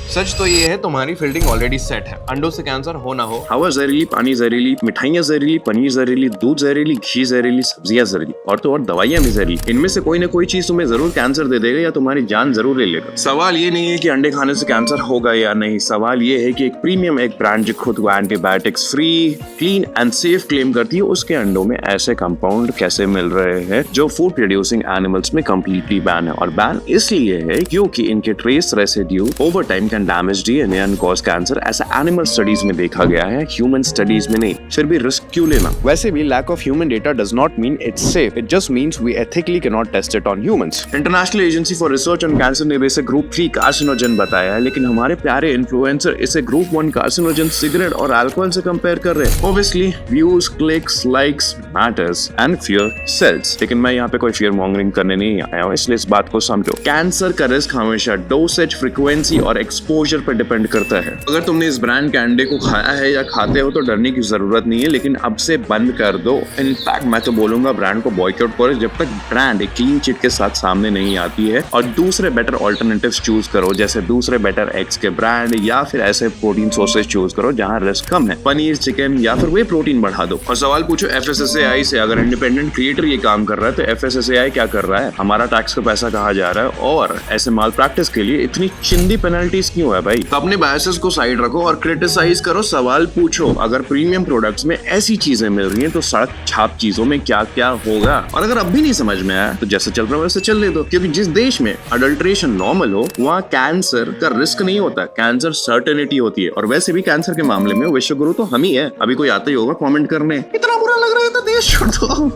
सच तो ये है तुम्हारी फील्डिंग ऑलरेडी सेट है, अंडों से कैंसर हो ना हो। हवा जहरीली, पानी जहरीली, मिठाइयाँ जहरीली, पनीर जहरीली, दूध जहरीली, घी जहरीली, सब्जियां जहरीली और तो और दवाइयाँ भी जहरीली। इनमें से कोई ना कोई चीज तुम्हें जरूर कैंसर दे देगा या तुम्हारी जान जरूर ले लेगा। सवाल ये नहीं है कि अंडे खाने से कैंसर होगा या नहीं, सवाल ये है कि एक प्रीमियम एग ब्रांड जो खुद को antibiotics free, clean and safe claim करती है, उसके अंडों में ऐसे कंपाउंड कैसे मिल रहे हैं जो फूड प्रोड्यूसिंग एनिमल्स में कंप्लीटली बैन है। और बैन इसलिए है क्योंकि इनके trace residue over time can damage DNA and cause cancer. ऐसा एनिमल स्टडीज में देखा गया है, ह्यूमन स्टडीज में नहीं। फिर भी रिस्क क्यों लेना? वैसे भी lack of human data does not mean it's safe, it just means we ethically can not test it on humans. International Agency for Research on Cancer ने इसे ग्रुप 3 कार्सिनोजन बताया है, लेकिन हमारे प्यारे इन्फ्लुएंसर इसे ग्रुप 1 कार्सिनोजन सिगरेट और alcohol से कंपेयर कर रहे हैं। Obviously views, clicks, likes matters and fear sells, लेकिन मैं यहाँ पे कोई फियर मॉन्गरिंग करने नहीं आया हूँ, इसलिए इस बात को समझो। कैंसर का रिस्क हमेशा डोसेज, फ्रीक्वेंसी और एक्सपोजर पर डिपेंड करता है। अगर तुमने इस ब्रांड के अंडे को खाया है या खाते हो तो डरने की जरूरत नहीं है, लेकिन अब से बंद कर दो। इनफैक्ट मैं तो बोलूंगा ब्रांड को बॉयकॉट करो जब तक ब्रांड एक क्लीन चिट के साथ सामने नहीं आती है, और दूसरे बेटर ऑल्टरनेटिव्स चूज करो, जैसे दूसरे बेटर एग्स के ब्रांड या फिर ऐसे प्रोटीन सोर्सेज चूज करो जहां रिस्क कम है, पनीर, चिकन या फिर वे प्रोटीन बढ़ा दो। और सवाल पूछो FSSAI से, अगर इंडिपेंडेंट क्रिएटर ये काम कर रहा है तो FSSAI क्या कर रहा है? हमारा टैक्स का पैसा कहाँ जा रहा है? और ऐसे माल प्रैक्टिस के लिए इतनी चिंदी पेनल्टीज क्यों है भाई? तो अपने बायसेस को साइड रखो और क्रिटिसाइज करो, सवाल पूछो। अगर प्रीमियम प्रोडक्ट्स में ऐसी चीजें मिल रही हैं तो सड़क छाप चीजों में क्या क्या होगा? और अगर अब भी नहीं समझ में आया तो जैसे चल रहा है वैसे चलने दो, क्योंकि जिस देश में अडल्ट्रेशन नॉर्मल हो वहाँ कैंसर का रिस्क नहीं होता, कैंसर सर्टेनिटी होती है। और वैसे भी कैंसर के मामले में विश्व गुरु तो हम ही है। अभी कोई आता ही होगा कमेंट करने, इतना बुरा लग रहा है तो देश छोड़ दो।